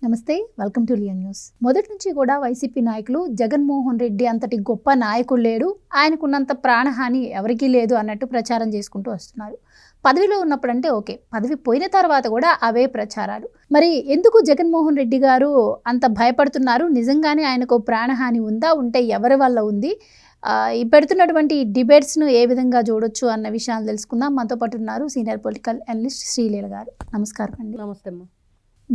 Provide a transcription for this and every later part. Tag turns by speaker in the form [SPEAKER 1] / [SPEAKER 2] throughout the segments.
[SPEAKER 1] నమస్తే, welcome to లియన్ news. మొదటి నుంచి కూడా వైసీపీ నాయకులు జగన్మోహన్ రెడ్డి అంతటి గొప్ప నాయకుడు లేడు, ఆయనకున్నంత ప్రాణహాని ఎవరికీ లేదు అన్నట్టు ప్రచారం చేసుకుంటూ వస్తున్నారు. పదవిలో ఉన్నప్పుడంటే ఓకే, పదవి పోయిన తర్వాత కూడా అవే ప్రచారాలు. మరి ఎందుకు జగన్మోహన్ రెడ్డి గారు అంత భయపడుతున్నారు? నిజంగానే ఆయనకు ప్రాణహాని ఉందా? ఉంటే ఎవరి వల్ల ఉంది? ఈ పెడుతున్నటువంటి డిబేట్స్ను ఏ విధంగా చూడొచ్చు అన్న విషయాలు తెలుసుకుందాం. మనతో పాటు ఉన్నారు సీనియర్ పొలిటికల్ అనలిస్ట్ శ్రీలీల గారు. నమస్కారం అండి.
[SPEAKER 2] నమస్తే అమ్మా.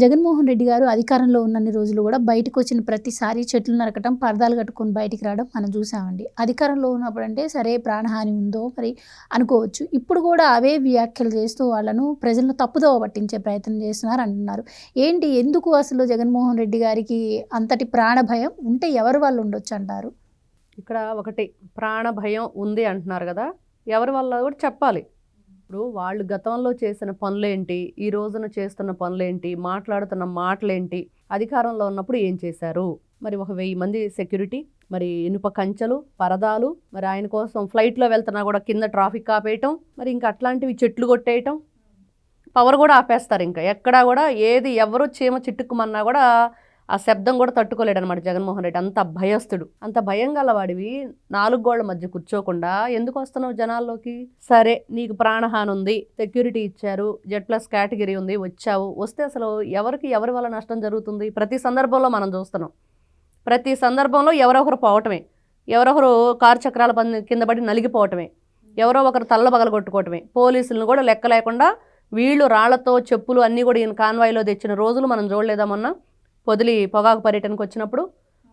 [SPEAKER 1] జగన్మోహన్ రెడ్డి గారు అధికారంలో ఉన్నన్ని రోజులు కూడా బయటకు వచ్చిన ప్రతిసారి చెట్లు నరకటం, పరదాలు కట్టుకొని బయటికి రావడం మనం చూసామండి. అధికారంలో ఉన్నప్పుడు అంటే సరే ప్రాణహాని ఉందో మరి అనుకోవచ్చు. ఇప్పుడు కూడా అవే వ్యాఖ్యలు చేస్తూ వాళ్ళను ప్రజలను తప్పుదోవ పట్టించే ప్రయత్నం చేస్తున్నారు అంటున్నారు. ఏంటి, ఎందుకు అసలు జగన్మోహన్ రెడ్డి గారికి అంతటి ప్రాణ భయం ఉంటే ఎవరి వాళ్ళు ఉండొచ్చు అంటారు?
[SPEAKER 2] ఇక్కడ ఒకటి ప్రాణ భయం ఉంది అంటున్నారు కదా, ఎవరి వల్ల కూడా చెప్పాలి. ఇప్పుడు వాళ్ళు గతంలో చేసిన పనులేంటి, ఈ రోజున చేస్తున్న పనులేంటి, మాట్లాడుతున్న మాటలేంటి, అధికారంలో ఉన్నప్పుడు ఏం చేశారు, మరి 1000 మంది సెక్యూరిటీ, మరి ఇనుప కంచెలు, పరదాలు, మరి ఆయన కోసం ఫ్లైట్లో వెళ్తున్నా కూడా కింద ట్రాఫిక్ ఆపేయటం, మరి ఇంకా అట్లాంటివి చెట్లు కొట్టేయటం, పవర్ కూడా ఆపేస్తారు. ఇంకా ఎక్కడా కూడా ఏది ఎవరు చీమ చిట్టుకుమన్నా కూడా ఆ శబ్దం కూడా తట్టుకోలేడు అనమాట జగన్మోహన్ రెడ్డి. అంత భయస్తుడు. అంత భయం గలవాడివి 4 గోళ్ల మధ్య కూర్చోకుండా ఎందుకు వస్తున్నావు జనాల్లోకి? సరే, నీకు ప్రాణహాని ఉంది, సెక్యూరిటీ ఇచ్చారు, Z+ కేటగిరీ ఉంది, వచ్చావు. వస్తే అసలు ఎవరి వల్ల నష్టం జరుగుతుంది? ప్రతి సందర్భంలో మనం చూస్తున్నాం. ప్రతి సందర్భంలో ఎవరొకరు పోవటమే, ఎవరొకరు కారు చక్రాల కింద పడి నలిగిపోవటమే, ఎవరో ఒకరు తల్ల పగలగొట్టుకోవటమే. పోలీసులను కూడా లెక్క లేకుండా వీళ్ళు రాళ్లతో చెప్పులు అన్నీ కూడా ఈయన కాన్వాయ్లో తెచ్చిన రోజులు మనం చూడలేదా? మొన్న పొదిలి పొగాకు పర్యటనకు వచ్చినప్పుడు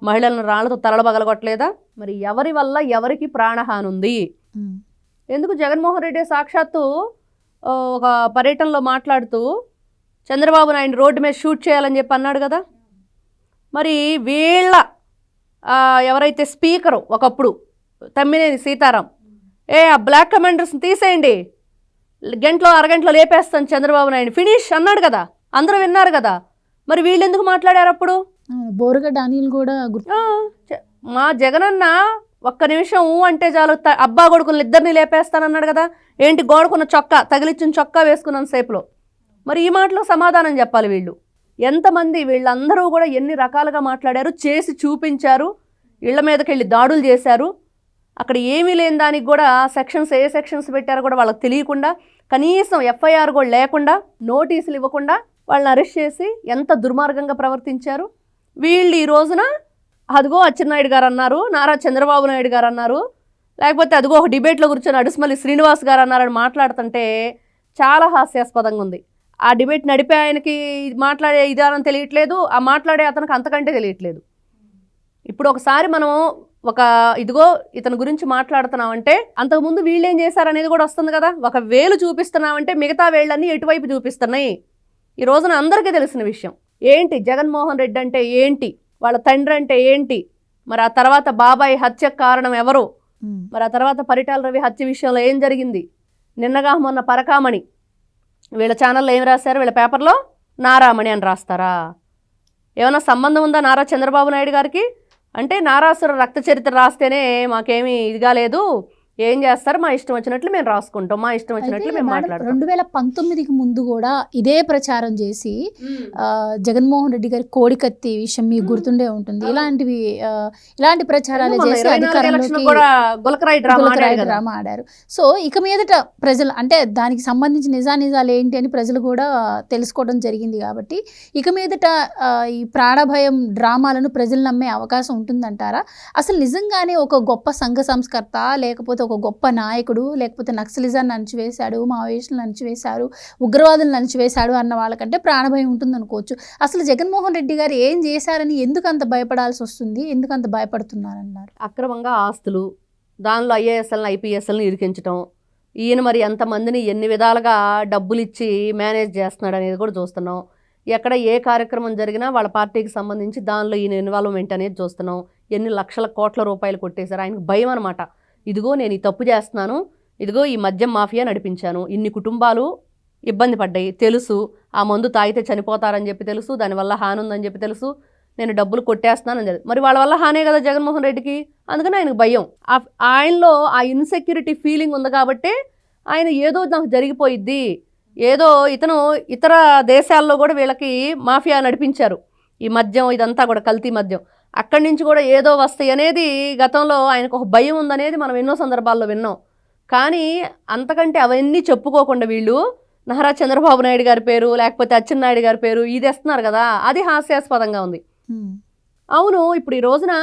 [SPEAKER 2] మహిళలను రాళ్లతో తలలు పగలగొట్టలేదా? మరి ఎవరి వల్ల ఎవరికి ప్రాణహాని ఉంది? ఎందుకు జగన్మోహన్ రెడ్డి సాక్షాత్తు ఒక పర్యటనలో మాట్లాడుతూ చంద్రబాబు నాయుడు రోడ్డు మీద షూట్ చేయాలని చెప్పి అన్నాడు కదా. మరి వీళ్ళ ఎవరైతే స్పీకరు ఒకప్పుడు తమ్మినేని సీతారాం, ఆ బ్లాక్ కమాండర్స్ని తీసేయండి, అరగంటలో లేపేస్తాను చంద్రబాబు నాయుడు, ఫినిష్ అన్నాడు కదా, అందరూ విన్నారు కదా. మరి వీళ్ళు ఎందుకు మాట్లాడారు అప్పుడు?
[SPEAKER 1] బోరుగడ్డ అనిల్ కూడా
[SPEAKER 2] మా జగనన్న ఒక్క నిమిషం అంటే చాలు అబ్బా కొడుకులు ఇద్దరిని లేపేస్తానన్నాడు కదా. ఏంటి, గోడకున్న చొక్కా తగిలిచ్చిన చొక్కా వేసుకున్నాను సేపులో. మరి ఈ మాటలో సమాధానం చెప్పాలి వీళ్ళు. ఎంతమంది వీళ్ళందరూ కూడా ఎన్ని రకాలుగా మాట్లాడారు, చేసి చూపించారు, ఇళ్ల మీదకి వెళ్ళి దాడులు చేశారు. అక్కడ ఏమీ లేని దానికి కూడా ఏ సెక్షన్స్ పెట్టారో కూడా వాళ్ళకి తెలియకుండా, కనీసం FIR కూడా లేకుండా, నోటీసులు ఇవ్వకుండా వాళ్ళని అరెస్ట్ చేసి ఎంత దుర్మార్గంగా ప్రవర్తించారు. వీళ్ళు ఈ రోజున అదిగో అచ్చెన్నాయుడు గారు అన్నారు, నారా చంద్రబాబు నాయుడు గారు అన్నారు, లేకపోతే అదిగో ఒక డిబేట్లో కూర్చొని అడుసుమల్లి శ్రీనివాస్ గారు అన్నారని మాట్లాడుతుంటే చాలా హాస్యాస్పదంగా ఉంది. ఆ డిబేట్ నడిపే ఆయనకి మాట్లాడే విధానం తెలియట్లేదు, ఆ మాట్లాడే అతనికి అంతకంటే తెలియట్లేదు. ఇప్పుడు ఒకసారి మనం ఇదిగో ఇతని గురించి మాట్లాడుతున్నామంటే అంతకుముందు వీళ్ళు ఏం చేశారనేది కూడా వస్తుంది కదా. ఒక వేలు చూపిస్తున్నామంటే మిగతా వేళ్ళన్నీ ఎటువైపు చూపిస్తున్నాయి? ఈ రోజున అందరికీ తెలిసిన విషయం. ఏంటి జగన్మోహన్ రెడ్డి అంటే ఏంటి, వాళ్ళ తండ్రి అంటే ఏంటి, మరి ఆ తర్వాత బాబాయ్ హత్యకు కారణం ఎవరు, మరి ఆ తర్వాత పరిటాల రవి హత్య విషయంలో ఏం జరిగింది, నిన్నగా మొన్న పరకామణి, వీళ్ళ ఛానల్లో ఏం రాశారు, వీళ్ళ పేపర్లో నారామణి అని రాస్తారా? ఏమైనా సంబంధం ఉందా నారా చంద్రబాబు నాయుడు గారికి? అంటే నారాసుర రక్త చరిత్ర రాస్తేనే మాకేమీ ఇదిగా లేదు, ఏం చేస్తారు, మా ఇష్టం వచ్చినట్లు మేము రాసుకుంటాం, మా ఇష్టం వచ్చినట్లు మేము మాట్లాడతాం.
[SPEAKER 1] 2019కి ముందు కూడా ఇదే ప్రచారం చేసి జగన్మోహన్ రెడ్డి గారి కోడికత్తి విషయం మీకు గుర్తుండే ఉంటుంది. ఇలాంటి ప్రచారాలు చేసి అధికారంలోకి డ్రామా ఆడారు. సో ఇక మీదట ప్రజలు అంటే దానికి సంబంధించి నిజాలు ఏంటి అని ప్రజలు కూడా తెలుసుకోవడం జరిగింది. కాబట్టి ఇక మీదట ఈ ప్రాణభయం డ్రామాలను ప్రజలు నమ్మే అవకాశం ఉంటుందంటారా? అసలు నిజంగానే ఒక గొప్ప సంఘ సంస్కర్త, లేకపోతే ఒక గొప్ప నాయకుడు, లేకపోతే నక్సలిజాన్ని అణచివేశాడు, మావోయిస్టులను అణచివేశారు, ఉగ్రవాదులను అణచివేశాడు అన్న వాళ్ళకంటే ప్రాణభయం ఉంటుంది అనుకోవచ్చు. అసలు జగన్మోహన్ రెడ్డి గారు ఏం చేశారని ఎందుకు అంత భయపడాల్సి వస్తుంది, ఎందుకు అంత భయపడుతున్నారన్నారు?
[SPEAKER 2] అక్రమంగా ఆస్తులు, దానిలో IASలను IPSలను ఇరికించడం, ఈయన మరి ఎంతమందిని ఎన్ని విధాలుగా డబ్బులు ఇచ్చి మేనేజ్ చేస్తున్నాడు అనేది కూడా చూస్తున్నాం. ఎక్కడ ఏ కార్యక్రమం జరిగినా వాళ్ళ పార్టీకి సంబంధించి దానిలో ఈయన ఇన్వాల్వ్మెంట్ అనేది చూస్తున్నాం. ఎన్ని లక్షల కోట్ల రూపాయలు కొట్టేశారు. ఆయనకు భయం అనమాట. ఇదిగో నేను ఈ తప్పు చేస్తున్నాను, ఇదిగో ఈ మద్యం మాఫియా నడిపించాను, ఇన్ని కుటుంబాలు ఇబ్బంది పడ్డాయి తెలుసు, ఆ మందు తాగితే చనిపోతారని చెప్పి తెలుసు, దానివల్ల హాని ఉందని చెప్పి తెలుసు, నేను డబ్బులు కొట్టేస్తున్నానని చెప్పి, మరి వాళ్ళ వల్ల హానే కదా జగన్మోహన్ రెడ్డికి. అందుకని ఆయనకు భయం. ఆయనలో ఆ ఇన్సెక్యూరిటీ ఫీలింగ్ ఉంది కాబట్టి ఆయన ఏదో నాకు జరిగిపోయిద్ది, ఏదో ఇతర దేశాల్లో కూడా వీళ్ళకి మాఫియా నడిపించారు, ఈ మద్యం ఇదంతా కూడా కల్తీ మద్యం, అక్కడి నుంచి కూడా ఏదో వస్తాయి అనేది గతంలో ఆయనకు ఒక భయం ఉందనేది మనం ఎన్నో సందర్భాల్లో విన్నాం. కానీ అంతకంటే అవన్నీ చెప్పుకోకుండా వీళ్ళు నారా చంద్రబాబు నాయుడు గారి పేరు లేకపోతే అచ్చెన్నాయుడు గారి పేరు ఇది వేస్తున్నారు కదా, అది హాస్యాస్పదంగా ఉంది. అవును, ఇప్పుడు ఈ రోజున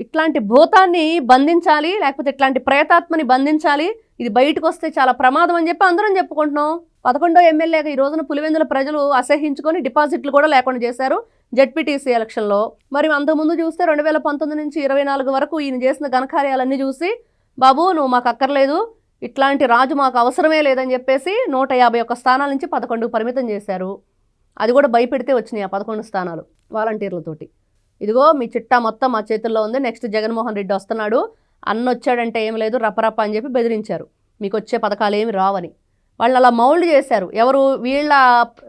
[SPEAKER 2] ఇట్లాంటి భూతాన్ని బంధించాలి, లేకపోతే ఇట్లాంటి ప్రేతాత్మని బంధించాలి, ఇది బయటకు వస్తే చాలా ప్రమాదం అని చెప్పి అందరం చెప్పుకుంటున్నాం. 11వ ఎమ్మెల్యేగా ఈ రోజున పులివెందుల ప్రజలు అసహించుకొని డిపాజిట్లు కూడా లేకుండా చేశారు జెడ్పీటీసీ ఎలక్షన్లో. మరి అంతకుముందు చూస్తే 2019 నుంచి 24 వరకు ఈయన చేసిన ఘనకార్యాలన్నీ చూసి బాబు నువ్వు మాకు అక్కర్లేదు, ఇట్లాంటి రాజు మాకు అవసరమే లేదని చెప్పేసి 151 స్థానాల నుంచి 11కు పరిమితం చేశారు. అది కూడా భయపెడితే వచ్చినాయి ఆ 11 స్థానాలు వాలంటీర్లతోటి. ఇదిగో మీ చిట్టా మొత్తం మా చేతుల్లో ఉంది, నెక్స్ట్ జగన్మోహన్ రెడ్డి వస్తున్నాడు, అన్న వచ్చాడంటే ఏం లేదు రప్పరప్ప అని చెప్పి బెదిరించారు, మీకు వచ్చే పథకాలు ఏమి రావని. వాళ్ళు అలా మౌల్డ్ చేశారు. ఎవరు వీళ్ళ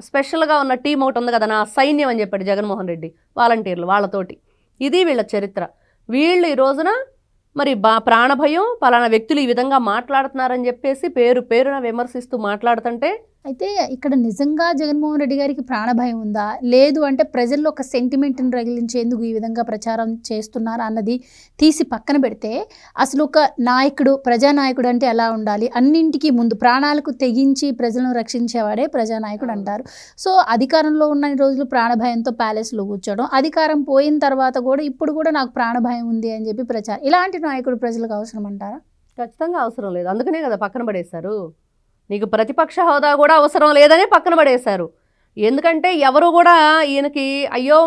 [SPEAKER 2] స్పెషల్గా ఉన్న టీం ఒకటి ఉంది కదా నా సైన్యం అని చెప్పాడు జగన్మోహన్ రెడ్డి, వాలంటీర్లు వాళ్ళతోటి. ఇది వీళ్ళ చరిత్ర. వీళ్ళు ఈ రోజున మరి ప్రాణభయం పలానా వ్యక్తులు ఈ విధంగా మాట్లాడుతున్నారని చెప్పేసి పేరున విమర్శిస్తూ మాట్లాడుతుంటే,
[SPEAKER 1] అయితే ఇక్కడ నిజంగా జగన్మోహన్ రెడ్డి గారికి ప్రాణభయం ఉందా, లేదు అంటే ప్రజల్లో ఒక సెంటిమెంట్ని రగిలించేందుకు ఈ విధంగా ప్రచారం చేస్తున్నారు అన్నది తీసి పక్కన పెడితే, అసలు ఒక నాయకుడు ప్రజానాయకుడు అంటే ఎలా ఉండాలి, అన్నింటికీ ముందు ప్రాణాలకు తెగించి ప్రజలను రక్షించేవాడే ప్రజానాయకుడు అంటారు. సో అధికారంలో ఉన్న రోజులు ప్రాణభయంతో ప్యాలెస్లో కూర్చోవడం, అధికారం పోయిన తర్వాత కూడా ఇప్పుడు కూడా నాకు ప్రాణభయం ఉంది అని చెప్పి ప్రచారం, ఇలాంటి నాయకుడు ప్రజలకు అవసరం అంటారా?
[SPEAKER 2] ఖచ్చితంగా అవసరం లేదు, అందుకనే కదా పక్కన పడేశారు. నీకు ప్రతిపక్ష హోదా కూడా అవసరం లేదనే పక్కన పడేశారు. ఎందుకంటే ఎవరు కూడా ఈయనకి అయ్యో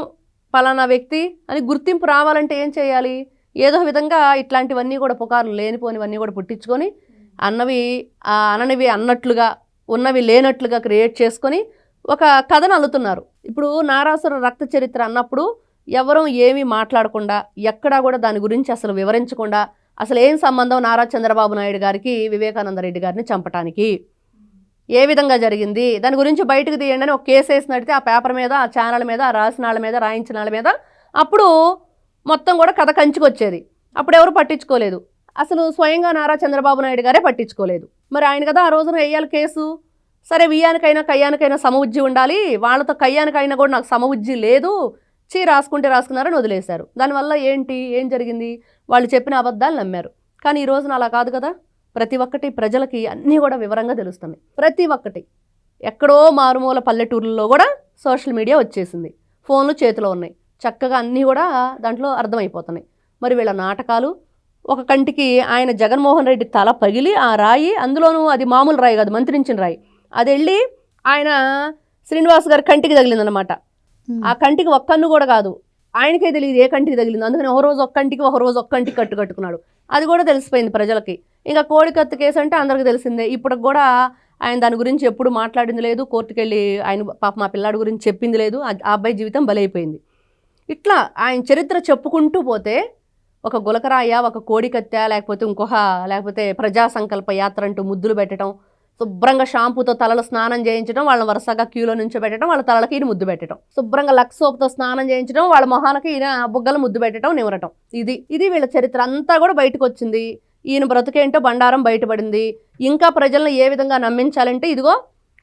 [SPEAKER 2] పలానా వ్యక్తి అని గుర్తింపు రావాలంటే ఏం చేయాలి, ఏదో విధంగా ఇట్లాంటివన్నీ కూడా పుకార్లు లేనిపోనివన్నీ కూడా పుట్టించుకొని అననివి అన్నట్లుగా ఉన్నవి లేనట్లుగా క్రియేట్ చేసుకొని ఒక కథను అల్లుతున్నారు. ఇప్పుడు నారాసుర రక్త చరిత్ర అన్నప్పుడు ఎవరూ ఏమీ మాట్లాడకుండా, ఎక్కడా కూడా దాని గురించి అసలు వివరించకుండా, అసలు ఏం సంబంధం నారా చంద్రబాబు నాయుడు గారికి వివేకానంద రెడ్డి గారిని చంపటానికి, ఏ విధంగా జరిగింది దాని గురించి బయటకు తీయండి అని ఒక కేసు వేసి నడితే ఆ పేపర్ మీద ఆ ఛానల్ మీద ఆ రాసిన వాళ్ళ మీద రాయించిన వాళ్ళ మీద అప్పుడు మొత్తం కూడా కథ కంచుకొచ్చేది. అప్పుడు ఎవరు పట్టించుకోలేదు, అసలు స్వయంగా నారా చంద్రబాబు నాయుడు గారే పట్టించుకోలేదు. మరి ఆయన కదా ఆ రోజున వేయాలి కేసు. సరే వియ్యానికైనా కయ్యానికైనా సమవుజ్జి ఉండాలి, వాళ్ళతో కయ్యానికైనా కూడా నాకు సమవుజ్జి లేదు, రాసుకుంటే రాసుకున్నారని వదిలేశారు. దానివల్ల ఏం జరిగింది, వాళ్ళు చెప్పిన అబద్ధాలు నమ్మారు. కానీ ఈ రోజున అలా కాదు కదా, ప్రతి ఒక్కటి ప్రజలకి అన్నీ కూడా వివరంగా తెలుస్తున్నాయి. ప్రతి ఒక్కటి ఎక్కడో మారుమూల పల్లెటూర్లలో కూడా సోషల్ మీడియా వచ్చేసింది, ఫోన్లు చేతిలో ఉన్నాయి, చక్కగా అన్నీ కూడా దాంట్లో అర్థమైపోతున్నాయి. మరి వీళ్ళ నాటకాలు, ఒక కంటికి ఆయన జగన్మోహన్ రెడ్డి తల పగిలి ఆ రాయి, అందులోనూ అది మామూలు రాయి కాదు మంత్రించిన రాయి, అది వెళ్ళి ఆయన శ్రీనివాస్ గారి కంటికి తగిలిందనమాట. ఆ కంటికి ఒక్క కన్ను కూడా కాదు, ఆయనకే తెలియదు ఏ కంటికి తగిలింది. అందుకని ఒక రోజు ఒక్క కంటికి కట్టుకున్నాడు. అది కూడా తెలిసిపోయింది ప్రజలకి. ఇంకా కోడికత్తి కేసు అంటే అందరికి తెలిసిందే. ఇప్పుడు కూడా ఆయన దాని గురించి ఎప్పుడు మాట్లాడింది లేదు, కోర్టుకు వెళ్ళి ఆయన పాప మా పిల్లాడి గురించి చెప్పింది లేదు, ఆ అబ్బాయి జీవితం బలైపోయింది. ఇట్లా ఆయన చరిత్ర చెప్పుకుంటూ పోతే ఒక గులకరాయ, ఒక కోడికత్తె, లేకపోతే ప్రజా సంకల్ప యాత్ర అంటూ ముద్దులు పెట్టడం, శుభ్రంగా షాంపూతో తలలు స్నానం చేయించడం, వాళ్ళని వరుసగా క్యూలో నుంచోబెట్టడం, వాళ్ళ తలకి ఈయన ముద్దు పెట్టడం, శుభ్రంగా లక్స్ సోప్తో స్నానం చేయించడం, వాళ్ళ మొహానికి ఈయన బుగ్గలు ముద్దు పెట్టడం, నివరటం. ఇది వీళ్ళ చరిత్ర అంతా కూడా బయటకు వచ్చింది. ఈయన బ్రతుకేంటో బండారం బయటపడింది. ఇంకా ప్రజలను ఏ విధంగా నమ్మించాలంటే ఇదిగో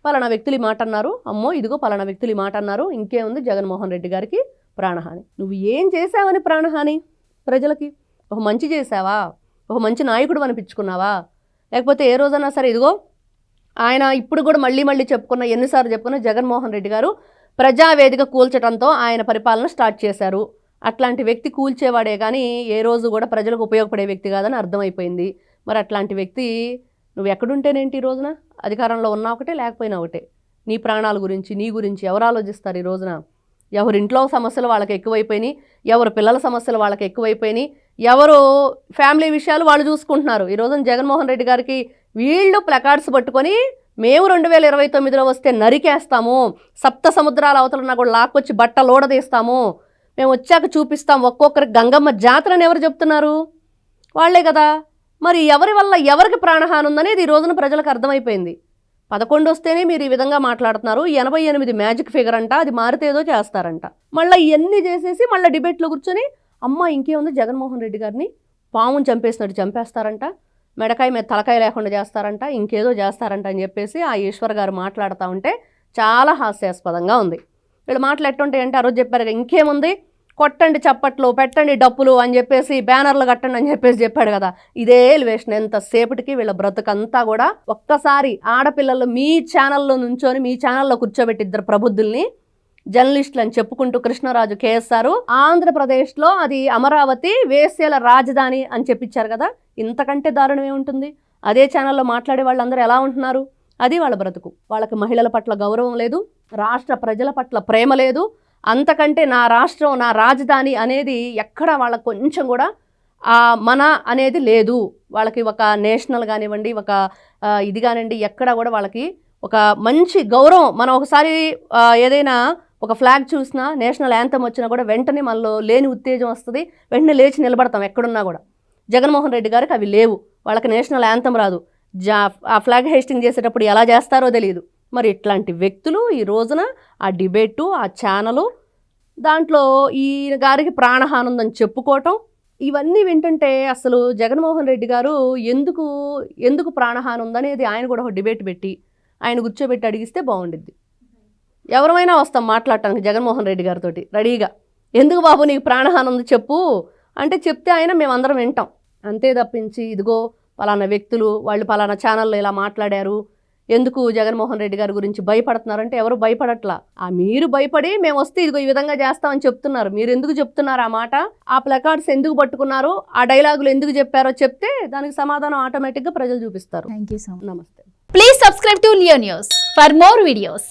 [SPEAKER 2] పలానా వ్యక్తులు ఈ మాట అన్నారు, అమ్మో ఇదిగో పలానా వ్యక్తులు ఈ మాట అన్నారు, ఇంకేముంది జగన్మోహన్ రెడ్డి గారికి ప్రాణహాని. నువ్వు ఏం చేసావని ప్రాణహాని ప్రజలకి? ఒక మంచి చేసావా, ఒక మంచి నాయకుడు అనిపించుకున్నావా, లేకపోతే ఏ రోజన్నా సరే ఇదిగో ఆయన ఇప్పుడు కూడా మళ్ళీ ఎన్నిసార్లు చెప్పుకున్న జగన్మోహన్ రెడ్డి గారు ప్రజావేదిక కూల్చడంతో ఆయన పరిపాలన స్టార్ట్ చేశారు. అట్లాంటి వ్యక్తి కూల్చేవాడే కానీ ఏ రోజు కూడా ప్రజలకు ఉపయోగపడే వ్యక్తి కాదని అర్థమైపోయింది. మరి అట్లాంటి వ్యక్తి నువ్వు ఎక్కడుంటేనేంటి ఈ రోజున? అధికారంలో ఉన్నా ఒకటే లేకపోయినా ఒకటే. నీ ప్రాణాల గురించి నీ గురించి ఎవరు ఆలోచిస్తారు ఈ రోజున? ఎవరింట్లో సమస్యలు వాళ్ళకి ఎక్కువైపోయినాయి, ఎవరు పిల్లల సమస్యలు వాళ్ళకి ఎక్కువైపోయినాయి, ఎవరు ఫ్యామిలీ విషయాలు వాళ్ళు చూసుకుంటున్నారు. ఈ రోజున జగన్మోహన్ రెడ్డి గారికి వీళ్ళు ప్లకార్డ్స్ పట్టుకొని మేము 2029లో వస్తే నరికేస్తాము, సప్త సముద్రాల అవతలన్నా కూడా లాక్కొచ్చి బట్టలోడదీస్తాము, మేము వచ్చాక చూపిస్తాం ఒక్కొక్కరికి గంగమ్మ జాతరని ఎవరు చెప్తున్నారు? వాళ్లే కదా. మరి ఎవరి వల్ల ఎవరికి ప్రాణహాని ఉందనేది ఈ రోజున ప్రజలకు అర్థమైపోయింది. 11 వస్తేనే మీరు ఈ విధంగా మాట్లాడుతున్నారు, 88 మ్యాజిక్ ఫిగర్ అంట, అది మారితే ఏదో చేస్తారంట. మళ్ళీ ఇవన్నీ చేసేసి మళ్ళీ డిబేట్లో కూర్చొని అమ్మ ఇంకేముంది జగన్మోహన్ రెడ్డి గారిని పాముని చంపేసినట్టు చంపేస్తారంట, మెడకాయ మీద తలకాయ లేకుండా చేస్తారంట, ఇంకేదో చేస్తారంట అని చెప్పేసి ఆ ఈశ్వర్ గారు మాట్లాడుతూ ఉంటే చాలా హాస్యాస్పదంగా ఉంది. వీళ్ళు మాటలు ఎట్టుంటాయంటే ఆ రోజు చెప్పారు కదా, ఇంకేముంది కొట్టండి చప్పట్లు, పెట్టండి డప్పులు అని చెప్పేసి, బ్యానర్లు కట్టండి అని చెప్పేసి చెప్పాడు కదా. ఇదే ఎలివేషన్ ఎంతసేపటికి వీళ్ళ బ్రతుకంతా కూడా. ఒక్కసారి ఆడపిల్లలు మీ ఛానల్లో నుంచొని, మీ ఛానల్లో కూర్చోబెట్టి ఇద్దరు ప్రబుద్ధుల్ని జర్నలిస్టులు అని చెప్పుకుంటూ కృష్ణరాజు కేఎస్ఆర్ ఆంధ్రప్రదేశ్లో అది అమరావతి వేశ్యల రాజధాని అని చెప్పించారు కదా. ఇంతకంటే దారుణం ఏముంటుంది? అదే ఛానల్లో మాట్లాడే వాళ్ళందరూ ఎలా ఉంటున్నారు? అది వాళ్ళ బ్రతుకు. వాళ్ళకి మహిళల పట్ల గౌరవం లేదు, రాష్ట్ర ప్రజల పట్ల ప్రేమ లేదు. అంతకంటే నా రాష్ట్రం, నా రాజధాని అనేది ఎక్కడ వాళ్ళకు కొంచెం కూడా మన అనేది లేదు. వాళ్ళకి ఒక నేషనల్ కానివ్వండి, ఒక ఇది కానివ్వండి, ఎక్కడ కూడా వాళ్ళకి ఒక మంచి గౌరవం. మనం ఒకసారి ఏదైనా ఒక ఫ్లాగ్ చూసినా, నేషనల్ యాంథమ్ వచ్చినా కూడా వెంటనే మనలో లేని ఉత్తేజం వస్తుంది, వెంటనే లేచి నిలబడతాం ఎక్కడున్నా కూడా. జగన్మోహన్ రెడ్డి గారికి అవి లేవు. వాళ్ళకి నేషనల్ యాంథమ్ రాదు. ఆ ఫ్లాగ్ హేస్టింగ్ చేసేటప్పుడు ఎలా చేస్తారో తెలియదు. మరి ఇట్లాంటి వ్యక్తులు ఈ రోజున ఆ డిబేటు, ఆ ఛానలు, దాంట్లో ఈయన గారికి ప్రాణహాని ఉందని చెప్పుకోవటం, ఇవన్నీ వింటుంటే అసలు జగన్మోహన్ రెడ్డి గారు ఎందుకు ప్రాణహాని ఉందనేది ఆయన కూడా ఒక డిబేట్ పెట్టి ఆయన కూర్చోబెట్టి అడిగిస్తే బాగుండిద్ది. ఎవరైనా వస్తాం మాట్లాడటానికి జగన్మోహన్ రెడ్డి గారితో రెడీగా. ఎందుకు బాబు నీకు ప్రాణహాని ఉంది చెప్పు అంటే చెప్తే ఆయన మేమందరం వింటాం. అంతే తప్పించి ఇదిగో పలానా వ్యక్తులు వాళ్ళు పలానా ఛానల్లో ఇలా మాట్లాడారు, ఎందుకు జగన్మోహన్ రెడ్డి గారి గురించి భయపడుతున్నారంటే ఎవరు భయపడట్లా. మీరు భయపడి మేము వస్తే ఇదిగో ఈ విధంగా చేస్తామని చెప్తున్నారు. మీరు ఎందుకు చెప్తున్నారు ఆ మాట? ఆ ప్లకార్డ్స్ ఎందుకు పట్టుకున్నారు? ఆ డైలాగులు ఎందుకు చెప్పారో చెప్తే దానికి సమాధానం ఆటోమేటిక్గా ప్రజలు చూపిస్తారు.
[SPEAKER 1] Thank you so much.
[SPEAKER 2] నమస్తే.
[SPEAKER 1] Please subscribe to Leo News for more videos.